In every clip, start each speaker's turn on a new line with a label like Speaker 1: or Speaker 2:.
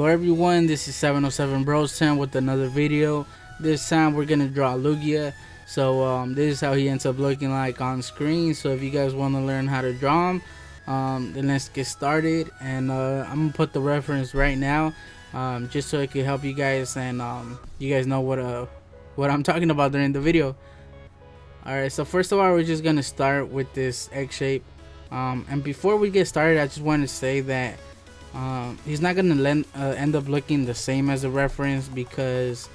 Speaker 1: everyone, this is 707 Bros 10 with another video. This time we're gonna draw Lugia. So this is how he ends up looking like on screen. So if you guys want to learn how to draw him, then let's get started. And I'm gonna put the reference right now, just so it can help you guys, and you guys know what I'm talking about during the video. Alright, so first of all, we're just gonna start with this egg shape. And before we get started, I just want to say that he's not gonna end up looking the same as the reference, because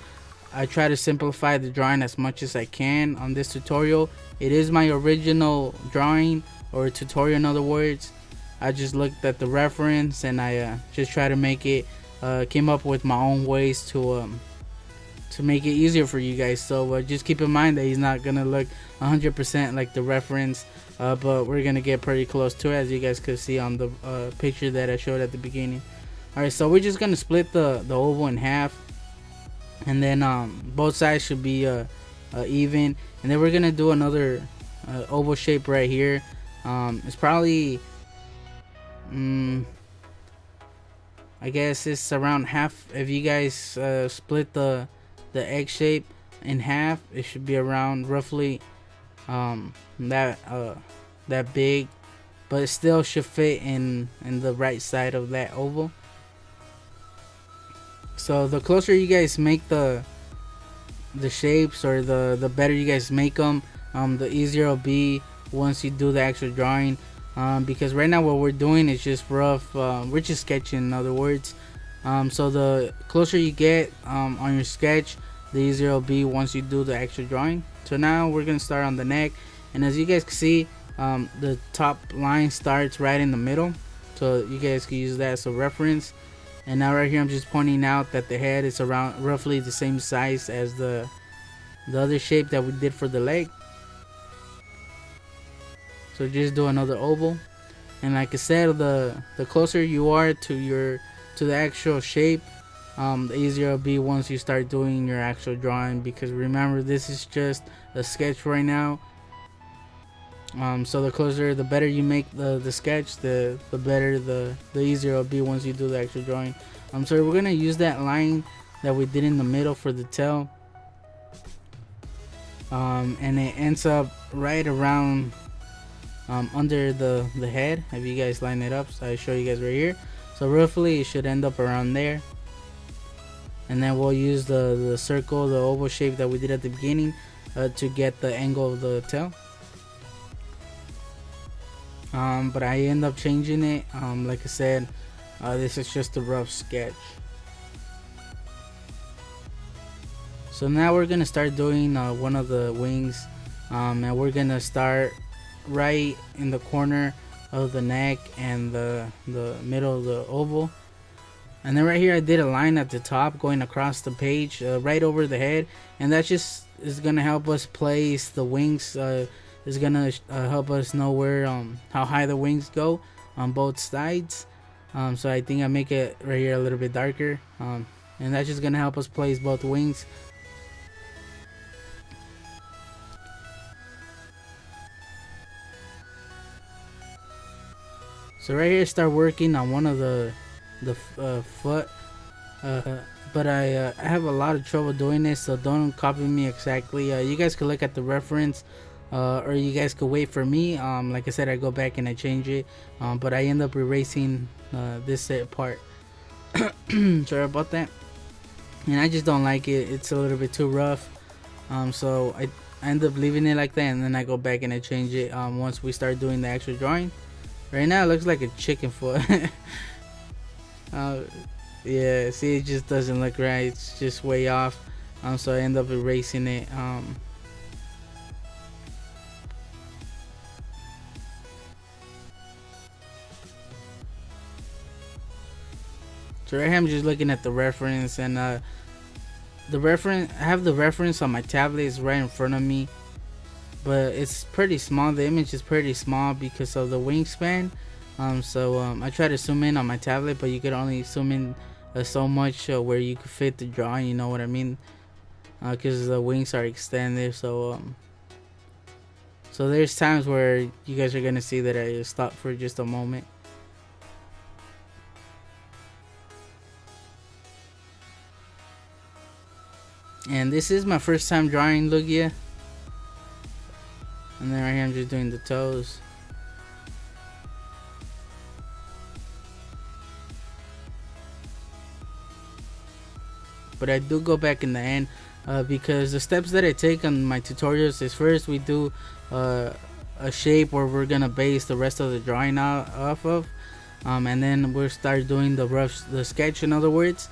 Speaker 1: I try to simplify the drawing as much as I can on this tutorial. It is my original drawing, or tutorial in other words. I just looked at the reference and I just try to make it, came up with my own ways to make it easier for you guys. So just keep in mind that he's not gonna look 100% like the reference, but we're gonna get pretty close to it, as you guys could see on the picture that I showed at the beginning. Alright, so we're just gonna split the oval in half, and then both sides should be even, and then we're gonna do another oval shape right here. It's probably I guess it's around half. If you guys split the egg shape in half, it should be around roughly that big, but it still should fit in the right side of that oval. So the closer you guys make the shapes, or the better you guys make them, the easier it'll be once you do the actual drawing. Because right now what we're doing is just rough, we're just sketching, in other words. So the closer you get on your sketch, the easier it'll be once you do the actual drawing. So now we're gonna start on the neck, and as you guys can see, the top line starts right in the middle, so you guys can use that as a reference. And now right here I'm just pointing out that the head is around roughly the same size as the other shape that we did for the leg. So just do another oval, and like I said, the closer you are to the actual shape, the easier it'll be once you start doing your actual drawing, because remember, this is just a sketch right now. So the closer, the better you make the sketch, the better, the easier it'll be once you do the actual drawing. So we're gonna use that line that we did in the middle for the tail, and it ends up right around under the head. If you guys line it up, so I show you guys right here, so roughly it should end up around there. And then we'll use the circle, the oval shape that we did at the beginning, to get the angle of the tail. But I end up changing it. Like I said, this is just a rough sketch. So now we're gonna start doing one of the wings, and we're gonna start right in the corner of the neck and the middle of the oval. And then right here I did a line at the top going across the page, right over the head, and that just is gonna help us place the wings. Is gonna help us know where how high the wings go on both sides. So I think I make it right here a little bit darker, and that's just gonna help us place both wings. So right here, start working on one of the foot, but I have a lot of trouble doing this, so don't copy me exactly. You guys can look at the reference, or you guys could wait for me. Like I said, I go back and I change it, but I end up erasing this part. Sorry about that. And I just don't like it. It's a little bit too rough. So I end up leaving it like that, and then I go back and I change it once we start doing the actual drawing. Right now it looks like a chicken foot. Yeah, see, it just doesn't look right. It's just way off. So I end up erasing it. So right here I'm just looking at the reference, and I have the reference on my tablet. It's right in front of me, but it's pretty small. The image is pretty small because of the wingspan. I try to zoom in on my tablet, but you could only zoom in so much where you could fit the drawing, you know what I mean, because the wings are extended. So there's times where you guys are gonna see that I stop for just a moment. And this is my first time drawing Lugia. And then right here I'm just doing the toes. But I do go back in the end because the steps that I take on my tutorials is, first we do a shape where we're gonna base the rest of the drawing out off of, and then we'll start doing the sketch, in other words,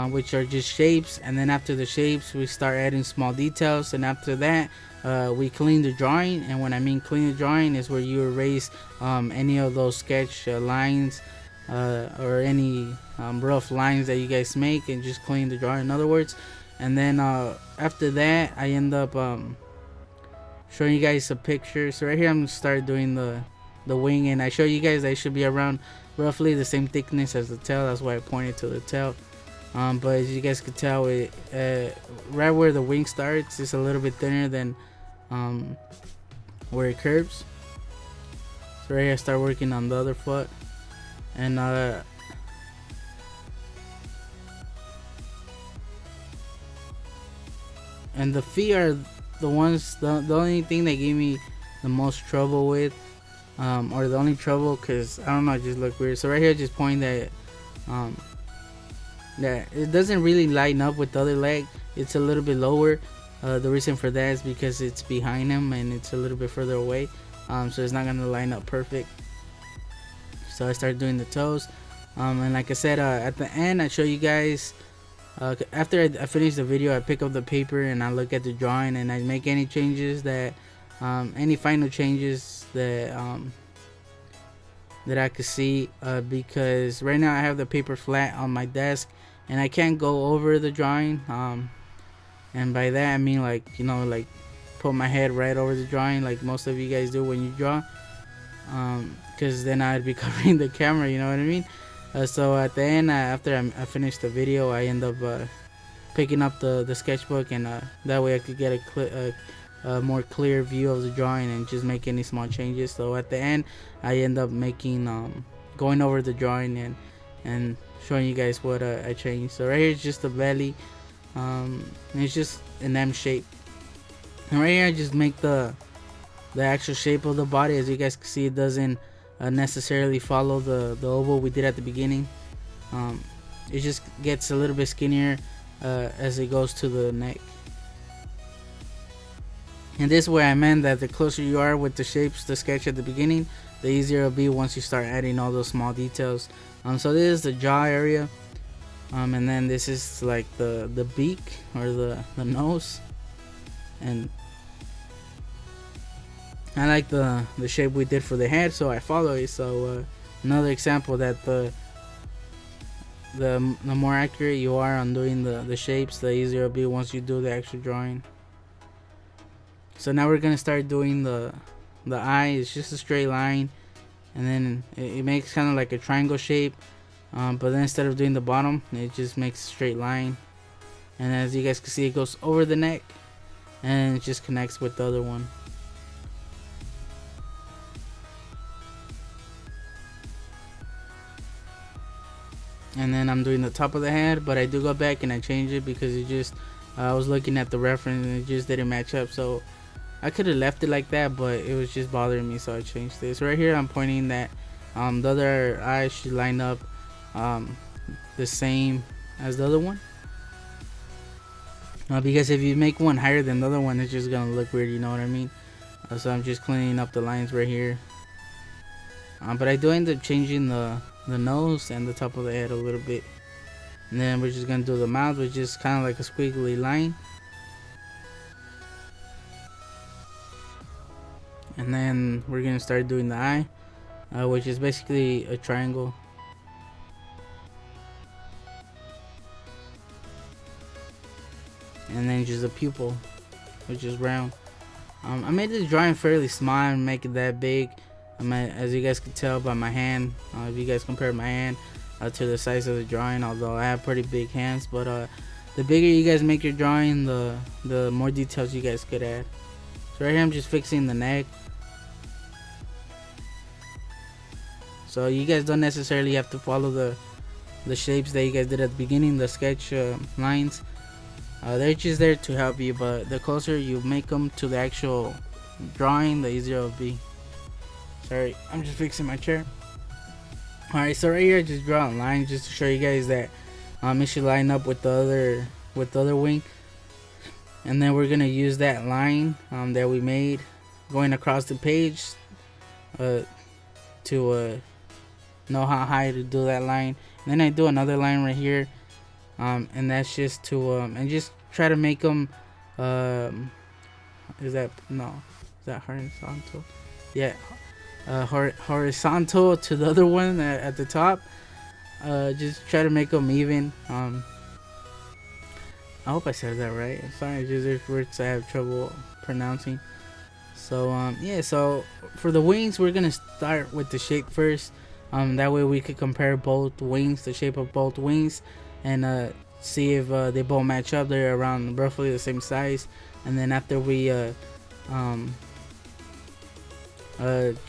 Speaker 1: which are just shapes. And then after the shapes we start adding small details, and after that we clean the drawing. And when I mean clean the drawing is where you erase any of those sketch lines or any rough lines that you guys make, and just clean the drawing, in other words. And then after that I end up showing you guys a picture. So right here I'm gonna start doing the wing, and I show you guys they should be around roughly the same thickness as the tail. That's why I pointed to the tail. But as you guys could tell, it right where the wing starts, it's a little bit thinner than where it curves. So right here I start working on the other foot, and the feet are the ones, the only thing that gave me the most trouble with, or the only trouble, because I don't know, it just look weird. So right here I just point that that it doesn't really line up with the other leg. It's a little bit lower. The reason for that is because it's behind him and it's a little bit further away, so it's not gonna line up perfect. So I start doing the toes, and like I said, at the end I show you guys, after I finish the video, I pick up the paper and I look at the drawing, and I make any changes that any final changes that that I could see, because right now I have the paper flat on my desk and I can't go over the drawing, and by that I mean, like, you know, like put my head right over the drawing like most of you guys do when you draw, because then I'd be covering the camera, you know what I mean. So at the end, after I finish the video, I end up picking up the sketchbook, and that way I could get a more clear view of the drawing and just make any small changes. So at the end I end up making going over the drawing and showing you guys what I changed. So right here is just the belly, and it's just an M shape, and right here I just make the actual shape of the body. As you guys can see, it doesn't necessarily follow the oval we did at the beginning. It just gets a little bit skinnier as it goes to the neck. And this is where I meant that the closer you are with the shapes, the sketch at the beginning, the easier it'll be once you start adding all those small details. So this is the jaw area, and then this is like the beak or the nose, and I like the shape we did for the head, so I follow it. So another example that the more accurate you are on doing the shapes, the easier it'll be once you do the actual drawing. So now we're gonna start doing the eye. It's just a straight line, and then it makes kind of like a triangle shape, but then instead of doing the bottom, it just makes a straight line. And as you guys can see, it goes over the neck and it just connects with the other one. And then I'm doing the top of the head, but I do go back and I change it because it just I was looking at the reference and it just didn't match up. So I could have left it like that, but it was just bothering me, so I changed this. Right here I'm pointing that the other eye should line up the same as the other one, because if you make one higher than the other one, it's just gonna look weird, you know what I mean. So I'm just cleaning up the lines right here, but I do end up changing the nose and the top of the head a little bit. And then we're just gonna do the mouth, which is kind of like a squiggly line. And then we're gonna start doing the eye, which is basically a triangle. And then just a pupil, which is round. I made this drawing fairly small and make it that big. As you guys can tell by my hand, if you guys compare my hand to the size of the drawing, although I have pretty big hands, but the bigger you guys make your drawing, the more details you guys could add. So right here I'm just fixing the neck. So you guys don't necessarily have to follow the shapes that you guys did at the beginning, the sketch lines. They're just there to help you, but the closer you make them to the actual drawing, the easier it'll be. Sorry, I'm just fixing my chair. Alright, so right here I just draw a line just to show you guys that it should line up with the other wing. And then we're gonna use that line that we made going across the page to know how high to do that line. And then I do another line right here, and that's just to and just try to make them is that horizontal? Yeah, horizontal to the other one at the top. Just try to make them even. I hope I said that right. Sorry, just there's words I have trouble pronouncing. So yeah, so for the wings we're gonna start with the shape first. That way we could compare both wings, the shape of both wings, and see if they both match up. They're around roughly the same size. And then after we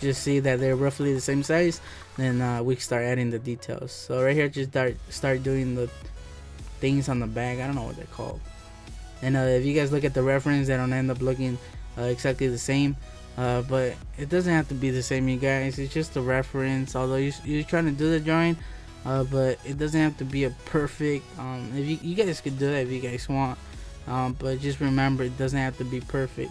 Speaker 1: just see that they're roughly the same size, then we can start adding the details. So right here, just start doing the things on the back. I don't know what they're called. And if you guys look at the reference, they don't end up looking exactly the same. But it doesn't have to be the same, you guys. It's just a reference. Although you're trying to do the drawing, but it doesn't have to be a perfect. If you guys could do that if you guys want, but just remember it doesn't have to be perfect.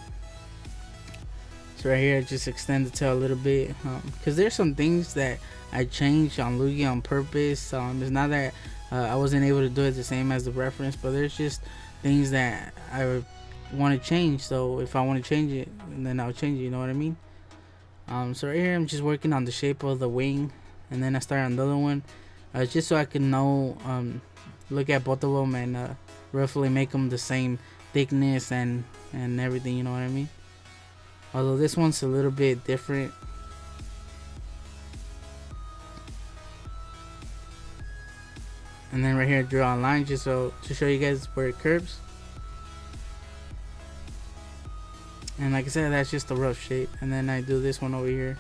Speaker 1: So right here, just extend the tail a little bit, because there's some things that I changed on Lugia on purpose. It's not that I wasn't able to do it the same as the reference, but there's just things that I want to change. So if I want to change it, then I'll change it, you know what I mean? So right here I'm just working on the shape of the wing, and then I start on the other one, just so I can know, look at both of them and roughly make them the same thickness and everything, you know what I mean? Although this one's a little bit different. And then right here draw a line just so to show you guys where it curves. And like I said, that's just a rough shape. And then I do this one over here.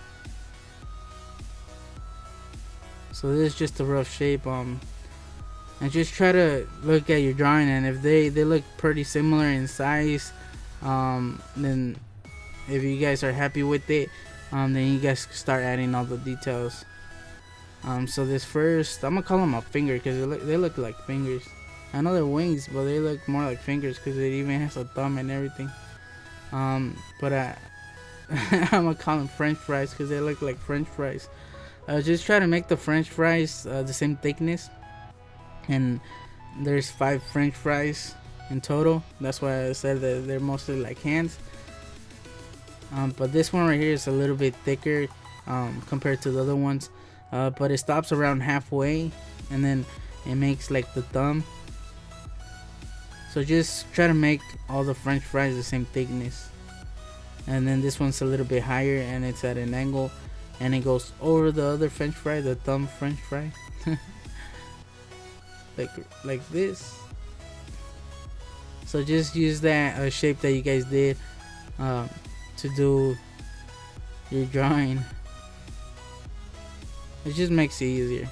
Speaker 1: So this is just a rough shape. And just try to look at your drawing, and if they look pretty similar in size, then if you guys are happy with it, then you guys start adding all the details. So this first, I'm gonna call them a finger because they look like fingers. I know they're wings, but they look more like fingers because it even has a thumb and everything. But I'm gonna call them French fries because they look like French fries. Just try to make the French fries the same thickness. And there's 5 French fries in total. That's why I said that they're mostly like hands. But this one right here is a little bit thicker compared to the other ones. But it stops around halfway, and then it makes like the thumb. So just try to make all the French fries the same thickness. And then this one's a little bit higher, and it's at an angle, and it goes over the other French fry, the thumb French fry. like this. So just use that shape that you guys did to do your drawing. It just makes it easier.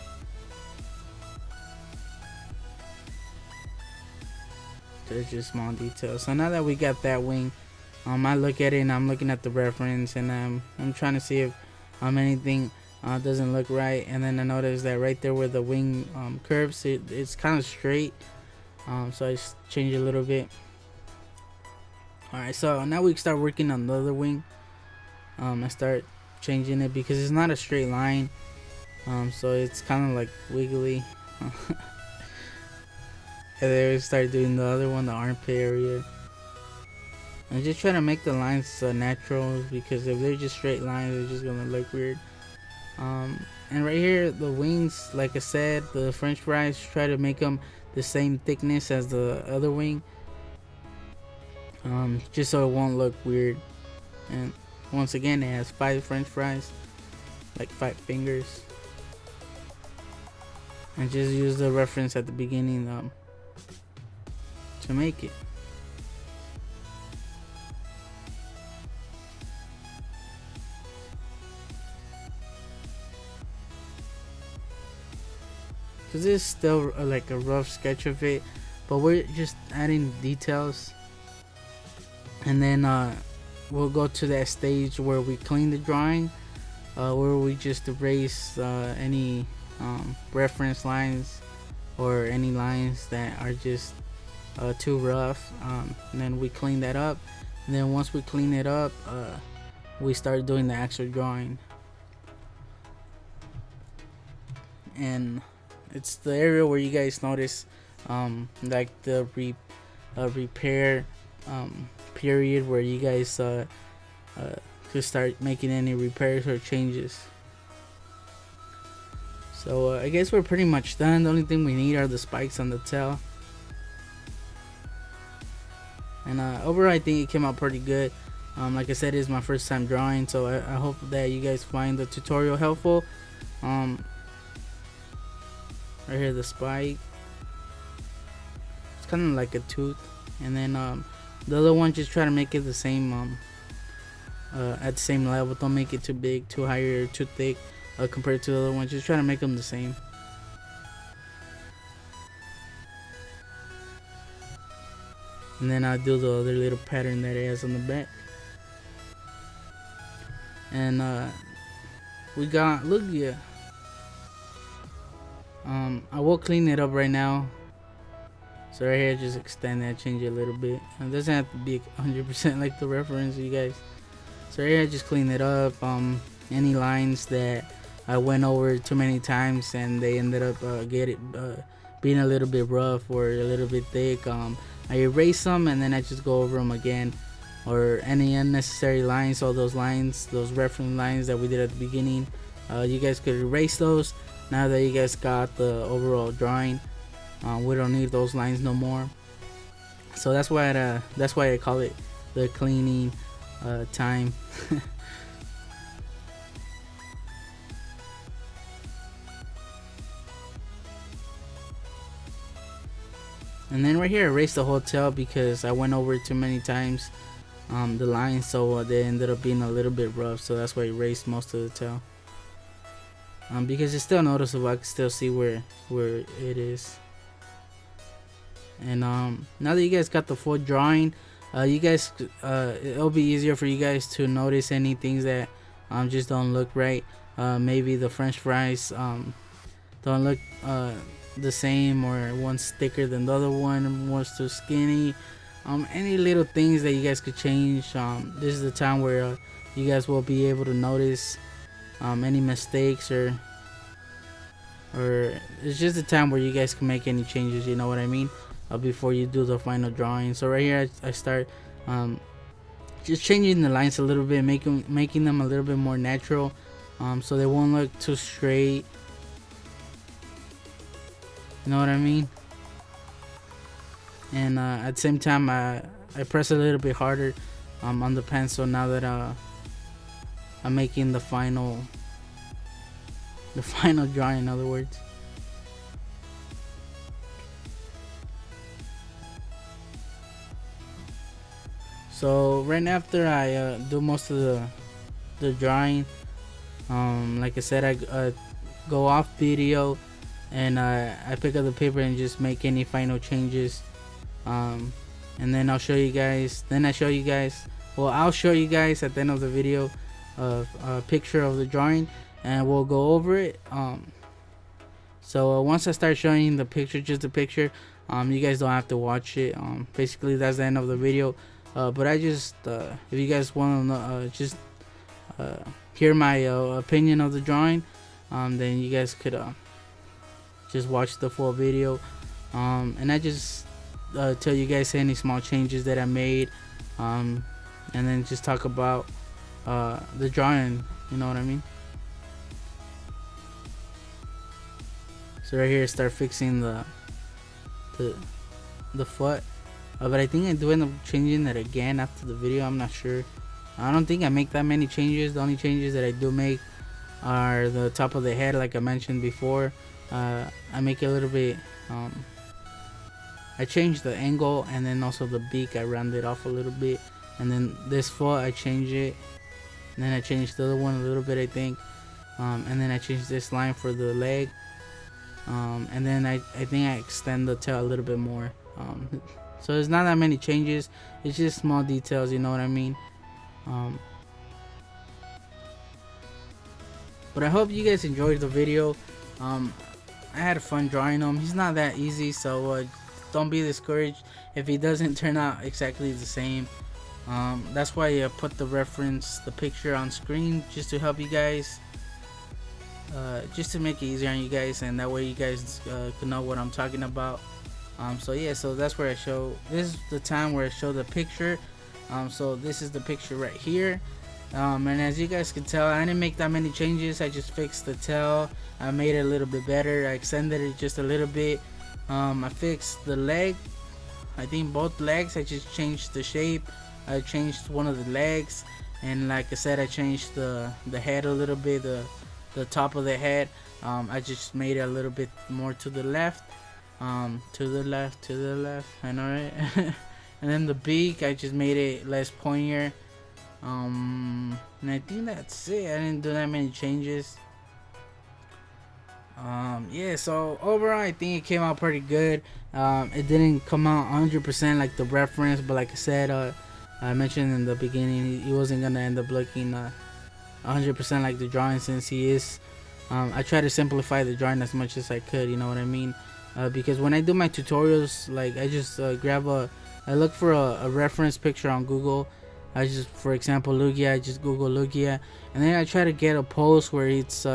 Speaker 1: There's just small details. So now that we got that wing, I look at it and I'm looking at the reference, and I'm trying to see if anything doesn't look right. And then I notice that right there where the wing curves, it's kind of straight. So I just change it a little bit. Alright, so now we start working on the other wing. I start changing it because it's not a straight line. So it's kind of like wiggly. And then we start doing the other one, the armpit area. And just trying to make the lines natural, because if they're just straight lines, they're just gonna look weird. And right here, the wings, like I said, the French fries, try to make them the same thickness as the other wing, just so it won't look weird. And once again, it has 5 French fries, like 5 fingers. And just use the reference at the beginning to make it. Because this is still like a rough sketch of it. but we're just adding details. And then we'll go to that stage where we clean the drawing, where we just erase any reference lines or any lines that are just too rough, and then we clean that up. And then once we clean it up, we start doing the actual drawing. And it's the area where you guys notice like the repair period, where you guys could start making any repairs or changes. So I guess we're pretty much done. The only thing we need are the spikes on the tail. And overall, I think it came out pretty good. Like I said, it's my first time drawing, so I hope that you guys find the tutorial helpful. Right here, the spike, it's kind of like a tooth. And then the other one, just try to make it the same, at the same level. Don't make it too big, too high, or too thick compared to the other one. Just try to make them the same. And then I'll do the other little pattern that it has on the back. And we got Lugia. I will clean it up right now. So right here, just extend that, change it a little bit. It doesn't have to be 100% like the reference, you guys. So right here, just clean it up. Any lines that I went over too many times and they ended up being a little bit rough or a little bit thick, I erase them and then I just go over them again. Or any unnecessary lines, all those lines, those reference lines that we did at the beginning, you guys could erase those. Now that you guys got the overall drawing, we don't need those lines no more. So that's why I call it the cleaning time. And then right here, erase the whole tail because I went over it too many times, the lines, so they ended up being a little bit rough. So that's why I erased most of the tail. Because it's still noticeable, I can still see where it is. And now that you guys got the full drawing, you guys, it'll be easier for you guys to notice any things that just don't look right. Maybe the French fries don't look the same, or one's thicker than the other one, one's too skinny. Any little things that you guys could change. This is the time where you guys will be able to notice any mistakes, or it's just the time where you guys can make any changes, you know what I mean, before you do the final drawing. So right here, I start just changing the lines a little bit, making them a little bit more natural, so they won't look too straight, you know what I mean. And at the same time, I press a little bit harder on the pencil now that I'm making the final drawing, in other words. So right after I do most of the drawing, like I said, I go off video and I pick up the paper and just make any final changes, and then I'll show you guys. Well, I'll show you guys at the end of the video a picture of the drawing, and we'll go over it. So once I start showing the picture, just the picture, you guys don't have to watch it. Basically, that's the end of the video. But I just, if you guys want to know, just hear my opinion of the drawing, then you guys could just watch the full video. And I just tell you guys any small changes that I made, and then just talk about the drawing, you know what I mean. So right here, start fixing the foot, but I think I do end up changing that again after the video. I'm not sure. I don't think I make that many changes. The only changes that I do make are the top of the head, like I mentioned before. I make it a little bit, I changed the angle, and then also the beak, I round it off a little bit. And then this foot, I change it, and then I changed the other one a little bit, I think. And then I changed this line for the leg, and then I think I extend the tail a little bit more. So there's not that many changes. It's just small details, you know what I mean. um, but I hope you guys enjoyed the video. I had fun drawing him. He's not that easy, so don't be discouraged if he doesn't turn out exactly the same. That's why I put the picture on screen, just to help you guys, just to make it easier on you guys, and that way you guys can know what I'm talking about. So yeah, so that's where I show, this is the time where I show the picture. So this is the picture right here. And as you guys can tell, I didn't make that many changes. I just fixed the tail. I made it a little bit better. I extended it just a little bit. I fixed the leg. I think both legs. I just changed the shape. I changed one of the legs, and like I said, I changed the head a little bit. The top of the head. I just made it a little bit more to the left. To the left. I know, right? And then the beak, I just made it less pointier. And I think that's it. I didn't do that many changes. Yeah, so overall I think it came out pretty good. It didn't come out 100% like the reference, but like I said, I mentioned in the beginning, he wasn't gonna end up looking 100% like the drawing, since he is. I try to simplify the drawing as much as I could, you know what I mean? Because when I do my tutorials, like I just I look for a reference picture on Google. I just, for example, Lugia, I just Google Lugia, and then I try to get a pose where it's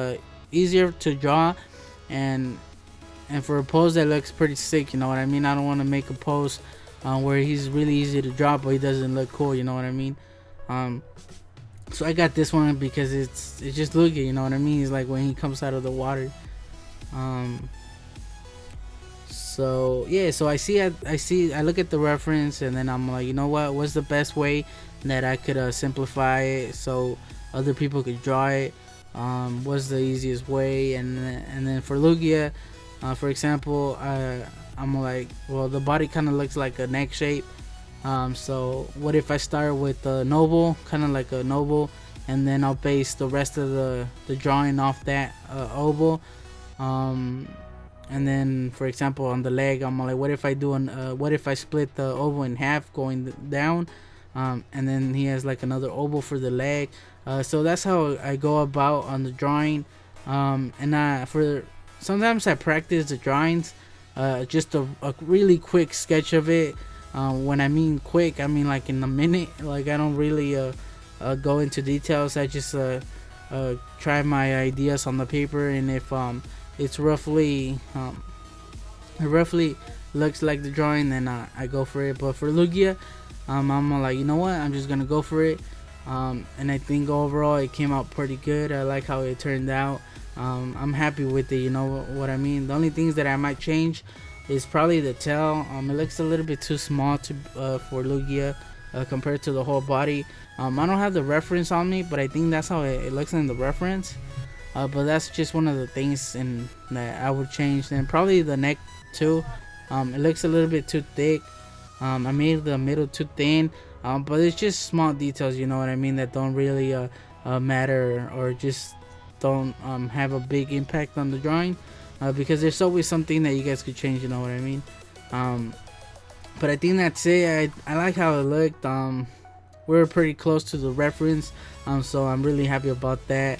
Speaker 1: easier to draw, and for a pose that looks pretty sick, you know what I mean. I don't want to make a pose where he's really easy to draw but he doesn't look cool, you know what I mean. So I got this one because it's just Lugia, you know what I mean. He's like when he comes out of the water. So yeah, so I look at the reference, and then I'm like, you know what's the best way that I could simplify it so other people could draw it. What's the easiest way? And then for Lugia, for example, I'm like, well, the body kind of looks like a neck shape. So what if I start with an oval, kind of like an oval, and then I'll base the rest of the drawing off that oval. And then, for example, on the leg, I'm like, what if I split the oval in half going down, and then he has like another oval for the leg. So that's how I go about on the drawing. And for sometimes I practice the drawings, just a really quick sketch of it. When I mean quick, I mean like in a minute. Like I don't really go into details. I just try my ideas on the paper, and if it's roughly it roughly looks like the drawing, then I go for it. But for Lugia, I'm like, you know what, I'm just gonna go for it. And I think overall it came out pretty good. I like how it turned out. I'm happy with it, you know what I mean. The only things that I might change is probably the tail. It looks a little bit too small for Lugia compared to the whole body. I don't have the reference on me, but I think that's how it looks in the reference. But that's just one of the things that I would change. Then probably the neck too. It looks a little bit too thick. I made the middle too thin. But it's just small details, you know what I mean, that don't really matter, or just don't have a big impact on the drawing. Because there's always something that you guys could change, you know what I mean. But I think that's it. I like how it looked. We're pretty close to the reference, so I'm really happy about that.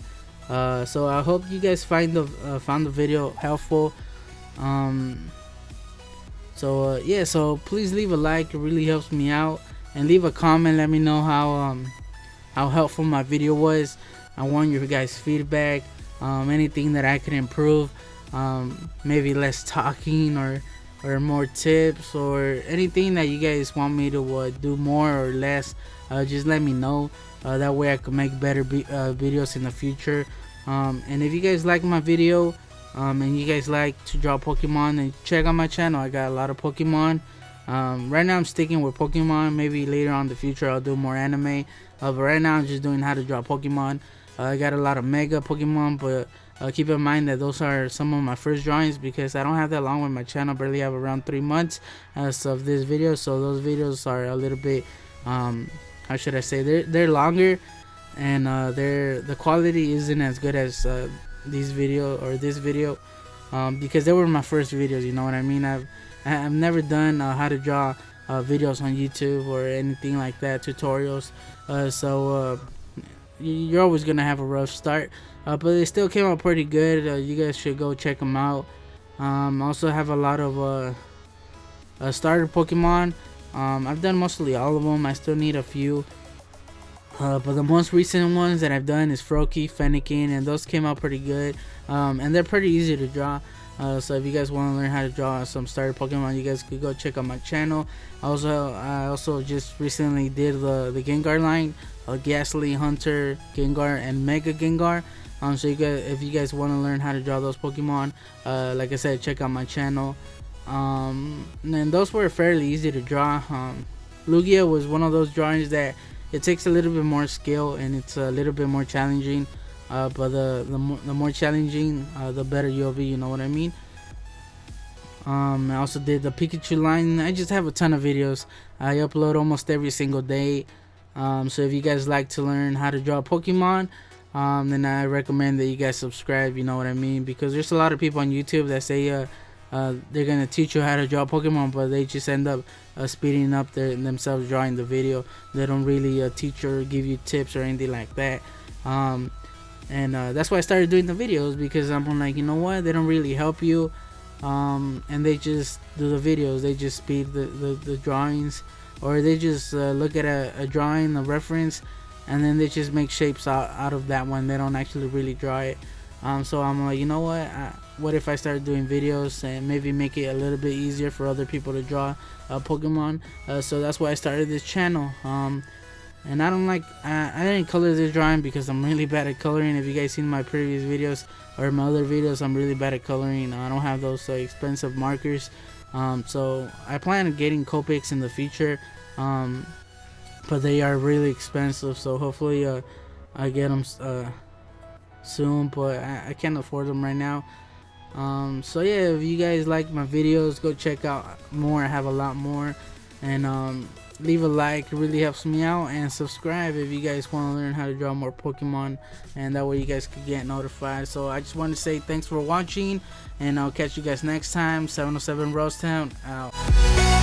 Speaker 1: So I hope you guys found the video helpful. Yeah, so please leave a like. It really helps me out, and leave a comment. Let me know how helpful my video was. I want your guys' feedback. Anything that I could improve. Maybe less talking, or more tips, or anything that you guys want me to do more or less. Just let me know. That way I can make better videos in the future. And if you guys like my video, and you guys like to draw Pokemon, then check out my channel. I got a lot of Pokemon. Right now I'm sticking with Pokemon. Maybe later on in the future I'll do more anime. But right now I'm just doing how to draw Pokemon. I got a lot of Mega Pokemon, but keep in mind that those are some of my first drawings, because I don't have that long with my channel. I barely have around 3 months as of this video, so those videos are a little bit how should I say, they're longer, and the quality isn't as good as this video, because they were my first videos, you know what I mean. I've never done how to draw videos on YouTube or anything like that, tutorials. So you're always gonna have a rough start, but it still came out pretty good. You guys should go check them out. Also have a lot of starter Pokemon. I've done mostly all of them. I still need a few. But the most recent ones that I've done is Froakie, Fennekin, and those came out pretty good. And they're pretty easy to draw. So if you guys want to learn how to draw some starter Pokemon, you guys could go check out my channel. I also just recently did the Gengar line, Ghastly, Hunter, Gengar, and Mega Gengar. So if you guys want to learn how to draw those Pokemon, like I said, check out my channel. And those were fairly easy to draw. Lugia was one of those drawings that it takes a little bit more skill and it's a little bit more challenging. But the more challenging, the better you'll be. You know what I mean? I also did the Pikachu line. I just have a ton of videos. I upload almost every single day. So if you guys like to learn how to draw Pokemon, then I recommend that you guys subscribe. You know what I mean? Because there's a lot of people on YouTube that say they're gonna teach you how to draw Pokemon, but they just end up speeding up themselves drawing the video. They don't really teach or give you tips or anything like that. And that's why I started doing the videos, because I'm like, you know what, they don't really help you, and they just do the videos. They just speed the drawings, or they just look at a drawing, a reference, and then they just make shapes out of that one. They don't actually really draw it. So I'm like, you know what if I start doing videos and maybe make it a little bit easier for other people to draw Pokemon. So that's why I started this channel. And I didn't color this drawing because I'm really bad at coloring. If you guys seen my previous videos or my other videos, I'm really bad at coloring. I don't have those expensive markers. So I plan on getting Copics in the future, but they are really expensive. So hopefully I get them soon, but I can't afford them right now. So yeah, if you guys like my videos, go check out more. I have a lot more. And leave a like, it really helps me out, and subscribe if you guys want to learn how to draw more Pokemon, and that way you guys could get notified. So I just want to say thanks for watching, and I'll catch you guys next time. 707 Rosetown out.